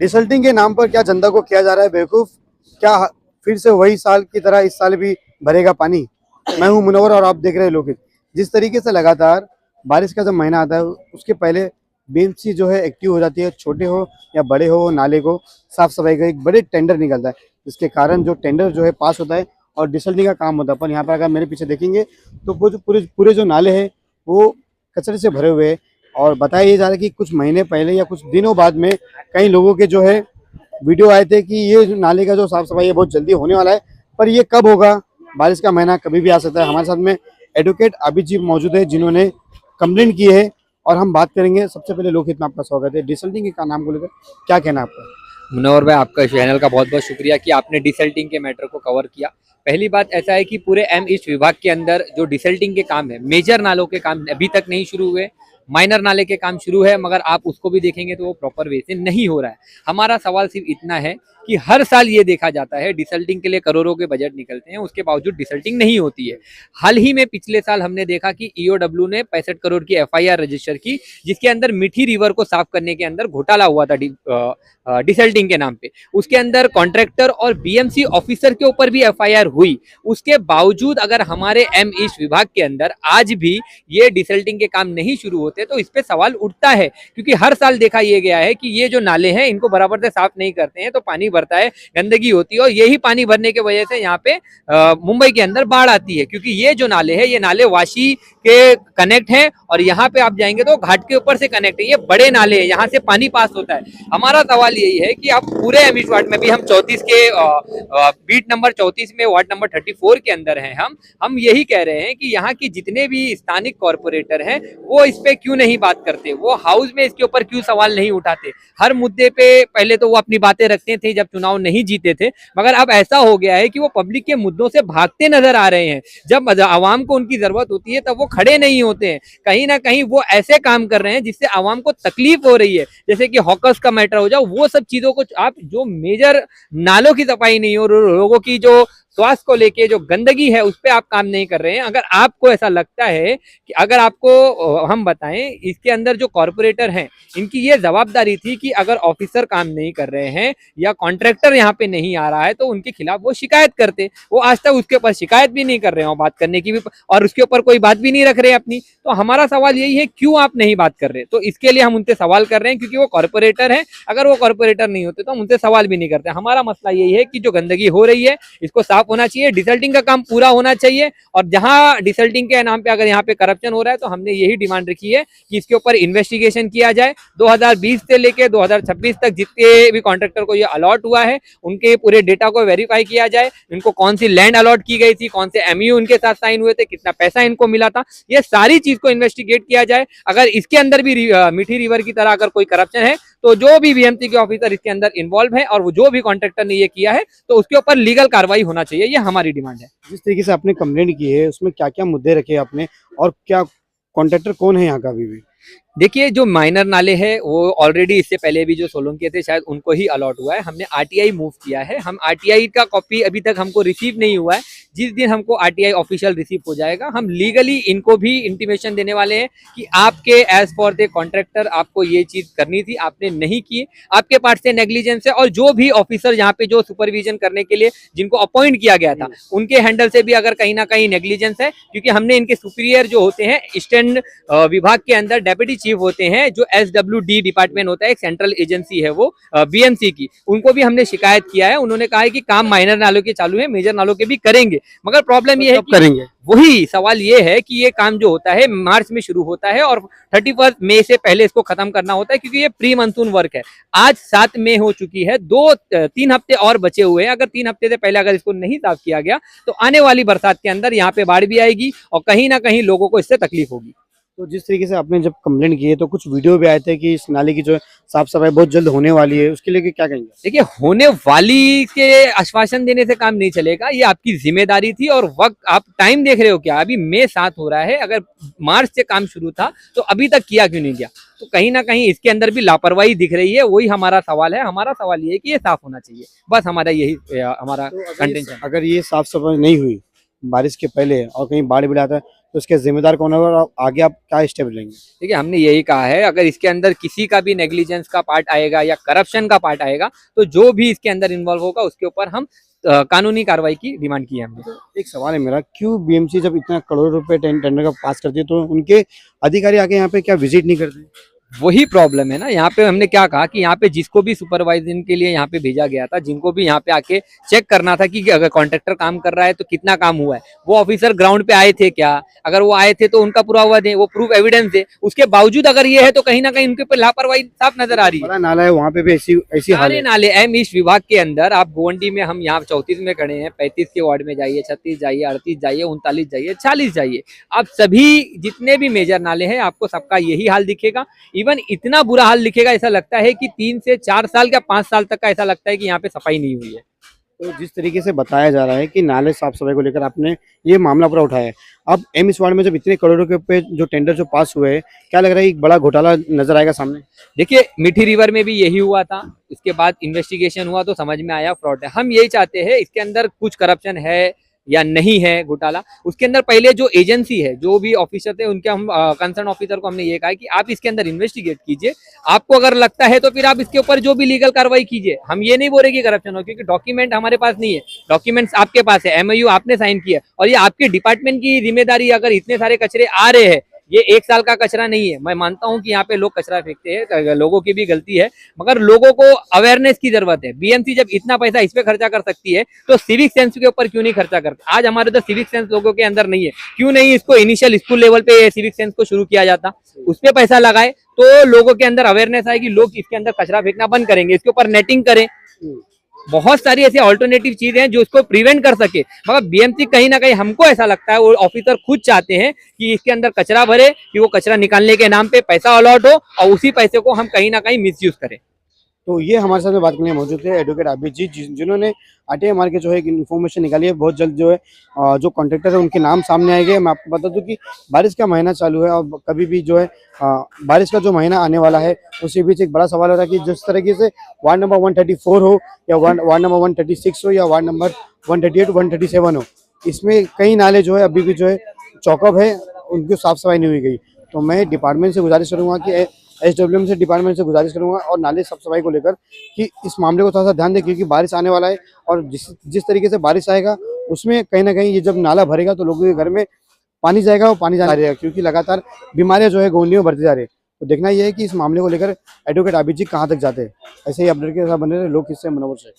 डिसल्टिंग के नाम पर क्या जनता को किया जा रहा है बेवकूफ? क्या फिर से वही साल की तरह इस साल भी भरेगा पानी? मैं हूं मुनव्वर और आप देख रहे हैं लोकहित। जिस तरीके से लगातार बारिश का जब महीना आता है उसके पहले बीएमसी जो है एक्टिव हो जाती है। छोटे हो या बड़े हो, नाले को साफ सफाई का एक बड़े टेंडर निकलता है, जिसके कारण जो टेंडर जो है पास होता है और डिसल्टिंग का काम होता है। पर यहाँ पर अगर मेरे पीछे देखेंगे तो वो जो पूरे जो नाले हैं वो कचरे से भरे हुए हैं। और बताया ये जा रहा है कि कुछ महीने पहले या कुछ दिनों बाद में कई लोगों के जो है वीडियो आए थे कि ये नाले का जो साफ सफाई है बहुत जल्दी होने वाला है। पर ये कब होगा? बारिश का महीना कभी भी आ सकता है। हमारे साथ में एडवोकेट आबिद जी मौजूद है जिन्होंने कंप्लेंट की है और हम बात करेंगे। सबसे पहले लोकहित में आपका स्वागत है। डिसल्टिंग के नाम को लेकर क्या कहना है आपका? मुनव्वर भाई, आपका चैनल का बहुत बहुत शुक्रिया कि आपने डिसल्टिंग के मैटर को कवर किया। पहली बात ऐसा है कि पूरे एम ईस्ट विभाग के अंदर जो डिसल्टिंग के काम है, मेजर नालों के काम अभी तक नहीं शुरू हुए। माइनर नाले के काम शुरू है, मगर आप उसको भी देखेंगे तो वो प्रॉपर वे से नहीं हो रहा है। हमारा सवाल सिर्फ इतना है कि हर साल ये देखा जाता है डिसल्टिंग के लिए करोड़ों के बजट निकलते हैं, उसके बावजूद डिसल्टिंग नहीं होती है। हाल ही में पिछले साल हमने देखा कि ईओडब्ल्यू ने 65 करोड़ की एफआईआर रजिस्टर की, जिसके अंदर मीठी रिवर को साफ करने के अंदर घोटाला हुआ था डिसल्टिंग के नाम पे। उसके अंदर कॉन्ट्रैक्टर और बीएमसी ऑफिसर के ऊपर भी एफआईआर हुई। उसके बावजूद अगर हमारे एम ईस्ट विभाग के अंदर आज भी ये डिसल्टिंग के काम नहीं शुरू होते तो इस पे सवाल उठता है, क्योंकि हर साल देखा ये गया है कि ये जो नाले हैं इनको बराबर से साफ नहीं करते हैं तो पानी भरता है, गंदगी होती है और यही पानी भरने की वजह से यहाँ पे मुंबई के अंदर बाढ़ आती है। क्योंकि ये जो नाले हैं ये नाले वाशी के कनेक्ट हैं और यहाँ पे आप जाएंगे तो घाट के ऊपर से कनेक्ट है। ये बड़े नाले हैं, यहाँ से पानी पास होता है। हमारा सवाल यही है कि आप पूरे एम ईस्ट वार्ड में भी, हम 34 के बीट नंबर 34 में वार्ड नंबर 34 के अंदर हैं, हम यही कह रहे हैं कि यहाँ की जितने भी स्थानिक कॉर्पोरेटर हैं वो इस पे क्यों नहीं बात करते, वो हाउस में इसके ऊपर क्यों सवाल नहीं उठाते। हर मुद्दे पे पहले तो वो अपनी बातें रखते थे जब चुनाव नहीं जीते थे, मगर अब ऐसा हो गया है कि वो पब्लिक के मुद्दों से भागते नजर आ रहे हैं। जब आवाम को उनकी जरूरत होती है तब वो खड़े नहीं होते हैं। कहीं ना कहीं वो ऐसे काम कर रहे हैं जिससे आवाम को तकलीफ हो रही है, जैसे कि हॉकर्स का मैटर हो जाओ, वो सब चीजों को आप जो मेजर नालों की सफाई नहीं हो, लोगों की जो स्वास्थ्य को लेके जो गंदगी है उस पे आप काम नहीं कर रहे हैं। अगर आपको ऐसा लगता है कि अगर आपको हम बताएं, इसके अंदर जो कॉर्पोरेटर हैं इनकी ये जवाबदारी थी कि अगर ऑफिसर काम नहीं कर रहे हैं या कॉन्ट्रैक्टर यहाँ पे नहीं आ रहा है तो उनके खिलाफ वो शिकायत करते। वो आज तक उसके ऊपर शिकायत भी नहीं कर रहे हैं, बात करने की भी, और उसके ऊपर कोई बात भी नहीं रख रहे अपनी। तो हमारा सवाल यही है, क्यों आप नहीं बात कर रहे? तो इसके लिए हम उनसे सवाल कर रहे हैं, क्योंकि वो कॉर्पोरेटर है। अगर वो कॉर्पोरेटर नहीं होते तो हम उनसे सवाल भी नहीं करते। हमारा मसला यही है कि जो गंदगी हो रही है इसको साफ होना चाहिए, डिसल्टिंग का काम पूरा होना चाहिए। और जहां डिसल्टिंग के नाम पे अगर यहाँ पे करप्शन हो रहा है तो हमने यही डिमांड रखी है कि इसके ऊपर इन्वेस्टिगेशन किया जाए। 2020 से लेके 2026 तक जितने भी कॉन्ट्रैक्टर को ये अलॉट हुआ है उनके पूरे डेटा को वेरीफाई किया जाए। इनको कौन सी लैंड अलॉट की गई थी, कौन से एमयू इनके साथ साइन हुए थे, कितना पैसा इनको मिला था, ये सारी चीज को इन्वेस्टिगेट किया जाए। अगर इसके अंदर भी मीठी रिवर की तरह अगर कोई करप्शन है तो जो भी बीएमसी के ऑफिसर इसके अंदर इन्वॉल्व है और वो जो भी कॉन्ट्रैक्टर ने ये किया है तो उसके ऊपर लीगल कार्रवाई होना चाहिए। ये हमारी डिमांड है। जिस तरीके से आपने कंप्लेंट की है उसमें क्या क्या मुद्दे रखे आपने और क्या कॉन्ट्रैक्टर कौन है यहाँ का? अभी भी देखिए, जो माइनर नाले हैं वो ऑलरेडी इससे पहले भी जो सोलंकी थे शायद उनको ही अलॉट हुआ है। हमने आरटीआई मूव किया है, हम आरटीआई का कॉपी अभी तक हमको रिसीव नहीं हुआ है। जिस दिन हमको आरटीआई ऑफिशियल रिसीव हो जाएगा हम लीगली इनको भी इंटीमेशन देने वाले हैं कि आपके एज फॉर द कॉन्ट्रैक्टर आपको ये चीज करनी थी, आपने नहीं की, आपके पार्ट से नेग्लिजेंस है। और जो भी ऑफिसर यहाँ पे जो सुपरविजन करने के लिए जिनको अपॉइंट किया गया था उनके हैंडल से भी अगर कहीं ना कहीं नेग्लिजेंस है, क्योंकि हमने इनके सुपीरियर जो होते हैं ईस्टर्न विभाग के अंदर डेप्यूटी चीफ होते हैं, जो एसडब्ल्यूडी डिपार्टमेंट होता है, एक सेंट्रल एजेंसी है वो बीएमसी की, उनको भी हमने शिकायत किया है। उन्होंने कहा है कि काम माइनर नालों के चालू है, मेजर नालों के भी करेंगे, मगर प्रॉब्लम ये है कि करेंगे। वही सवाल ये है कि ये काम जो होता है मार्च में शुरू होता है और 31 मई से पहले इसको खत्म करना होता है, क्योंकि ये प्री मानसून वर्क है। आज 7 मई हो चुकी है, 3 हफ्ते और बचे हुए हैं। अगर 3 हफ्ते से पहले अगर इसको नहीं साफ किया गया तो आने वाली बरसात के अंदर यहाँ पे बाढ़ भी आएगी और कहीं ना कहीं लोगों को इससे तकलीफ होगी। तो जिस तरीके से आपने जब कंप्लेंट की है तो कुछ वीडियो भी आए थे कि इस नाले की जो साफ सफाई बहुत जल्द होने वाली है, उसके लिए क्या कहेंगे? देखिए, होने वाली के आश्वासन देने से काम नहीं चलेगा, ये आपकी जिम्मेदारी थी। और वक्त आप टाइम देख रहे हो क्या? अभी मई 7 हो रहा है, अगर मार्च से काम शुरू था तो अभी तक किया क्यों नहीं गया? तो कहीं ना कहीं इसके अंदर भी लापरवाही दिख रही है। वही हमारा सवाल है। हमारा सवाल ये है कि ये साफ होना चाहिए, बस हमारा यही हमारा कंटेंशन। अगर ये साफ सफाई नहीं हुई बारिश के पहले और कहीं बाढ़ भी आता है तो इसके जिम्मेदार कौन होगा और आगे आप क्या स्टेप लेंगे? देखिए हमने यही कहा है, अगर इसके अंदर किसी का भी नेग्लिजेंस का पार्ट आएगा या करप्शन का पार्ट आएगा तो जो भी इसके अंदर इन्वॉल्व होगा उसके ऊपर हम कानूनी कार्रवाई की डिमांड की है हमने। एक सवाल है मेरा, क्यों बीएमसी जब इतना करोड़ों रुपए टेंडर का पास करती है तो उनके अधिकारी आके यहाँ पे क्या विजिट नहीं करते? वही प्रॉब्लम है ना, यहाँ पे हमने क्या कहा कि यहाँ पे जिसको भी सुपरवाइजन के लिए यहाँ पे भेजा गया था, जिनको भी यहाँ पे आके चेक करना था कि अगर कॉन्ट्रैक्टर काम कर रहा है तो कितना काम हुआ है, वो ऑफिसर ग्राउंड पे आए थे क्या? अगर वो आए थे तो उनका पूरा हुआ दे, वो प्रूफ एविडेंस दे। उसके बावजूद अगर ये है तो कहीं ना कहीं उनके ऊपर लापरवाही साफ नजर आ रही है। बड़ा नाला है वहाँ पे भी ऐसी ऐसी हाल सारे है। नाले एम ईस्ट विभाग के अंदर, आप गोवंडी में हम यहाँ 34 में खड़े हैं, 35 के वार्ड में जाइए, 36 जाइए, 38 जाइए, 39 जाइए, 40 जाइए, आप सभी जितने भी मेजर नाले हैं आपको सबका यही हाल दिखेगा। इवन इतना बुरा हाल दिखेगा, ऐसा लगता है कि 3 से 4 साल या 5 साल तक का ऐसा लगता है कि यहाँ पे सफाई नहीं हुई है। तो जिस तरीके से बताया जा रहा है कि नाले साफ सफाई को लेकर आपने ये मामला पूरा उठाया है, अब एम इस वार्ड में जब इतने करोड़ों के पे जो टेंडर जो पास हुए हैं, क्या लग रहा है एक बड़ा घोटाला नजर आएगा सामने? देखिए मीठी रिवर में भी यही हुआ था, इसके बाद इन्वेस्टिगेशन हुआ तो समझ में आया फ्रॉड है। हम यही चाहते हैं इसके अंदर कुछ करप्शन है या नहीं है घोटाला, उसके अंदर पहले जो एजेंसी है, जो भी ऑफिसर थे, उनके हम कंसर्न ऑफिसर को हमने ये कहा कि आप इसके अंदर इन्वेस्टिगेट कीजिए, आपको अगर लगता है तो फिर आप इसके ऊपर जो भी लीगल कार्रवाई कीजिए। हम ये नहीं बोल रहे कि करप्शन हो, क्योंकि डॉक्यूमेंट हमारे पास नहीं है, डॉक्यूमेंट्स आपके पास है, एमओयू आपने साइन किया और ये आपके डिपार्टमेंट की जिम्मेदारी। अगर इतने सारे कचरे आ रहे हैं, ये 1 साल का कचरा नहीं है। मैं मानता हूं कि यहाँ पे लोग कचरा फेंकते हैं, लोगों की भी गलती है, मगर लोगों को अवेयरनेस की जरूरत है। बीएमसी जब इतना पैसा इस पे खर्चा कर सकती है तो सिविक सेंस के ऊपर क्यों नहीं खर्चा करता? आज हमारे तो सिविक सेंस लोगों के अंदर नहीं है, क्यों नहीं इसको इनिशियल स्कूल लेवल पे सिविक सेंस को शुरू किया जाता, उस पे पैसा लगाए तो लोगों के अंदर अवेयरनेस आएगी, लोग इसके अंदर कचरा फेंकना बंद करेंगे, इसके ऊपर नेटिंग करें। बहुत सारी ऐसी ऑल्टरनेटिव चीजें हैं जो इसको प्रिवेंट कर सके, मगर बीएमसी कहीं ना कहीं, हमको ऐसा लगता है, वो ऑफिसर खुद चाहते हैं कि इसके अंदर कचरा भरे, कि वो कचरा निकालने के नाम पे पैसा अलॉट हो और उसी पैसे को हम कहीं ना कहीं मिसयूज करें। तो ये हमारे साथ में बात करने के लिए मौजूद थे एडवोकेट आबिद जी, जिन्होंने आरटीआई मार के जो है एक इन्फॉर्मेशन निकाली है। बहुत जल्द जो है जो कॉन्ट्रैक्टर है उनके नाम सामने आएंगे। मैं आपको बता दूं कि बारिश का महीना चालू है और कभी भी जो है बारिश का जो महीना आने वाला है उसी बीच एक बड़ा सवाल हो रहा है कि जिस तरीके से वार्ड नंबर 134 हो या वार्ड नंबर 136 हो या वार्ड नंबर 138 137 हो, इसमें कई नाले जो है अभी भी जो है चौकअप है, उनकी साफ सफाई नहीं हुई गई। तो मैं डिपार्टमेंट से गुजारिश करूँगा कि SWM से डिपार्टमेंट से गुजारिश करूंगा और नाले साफ सफाई को लेकर कि इस मामले को थोड़ा सा ध्यान दें, क्योंकि बारिश आने वाला है और जिस तरीके से बारिश आएगा उसमें कहीं ना कहीं ये जब नाला भरेगा तो लोगों के घर में पानी जाएगा और पानी जा रहेगा, क्योंकि लगातार बीमारियां जो है गोंडी में बढ़ती जा रही है। तो देखना यह है कि इस मामले को लेकर एडवोकेट आबिद जी कहाँ तक जाते हैं। ऐसे ही अपडेट के साथ बने रहे लोग, इससे मनोवर से।